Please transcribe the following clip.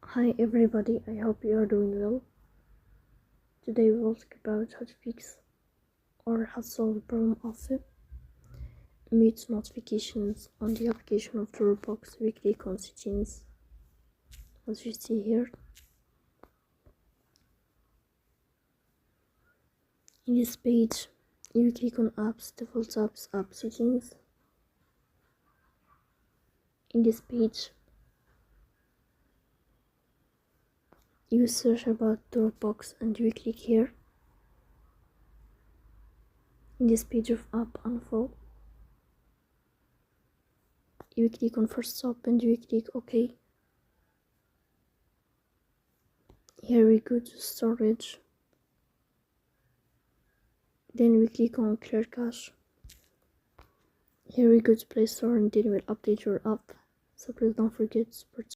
Hi everybody, I hope you are doing well. Today we will talk about how to fix or how to solve the problem of mute notifications on the application of Dropbox. We click on settings, as you see here. In this page, you click on apps, default apps, app settings. In this page, you search about Dropbox and you click here. In this page of app info, you click on first stop and you click OK. Here we go to storage. Then we click on clear cache. Here we go to Play Store and then we'll update your app. So please don't forget to support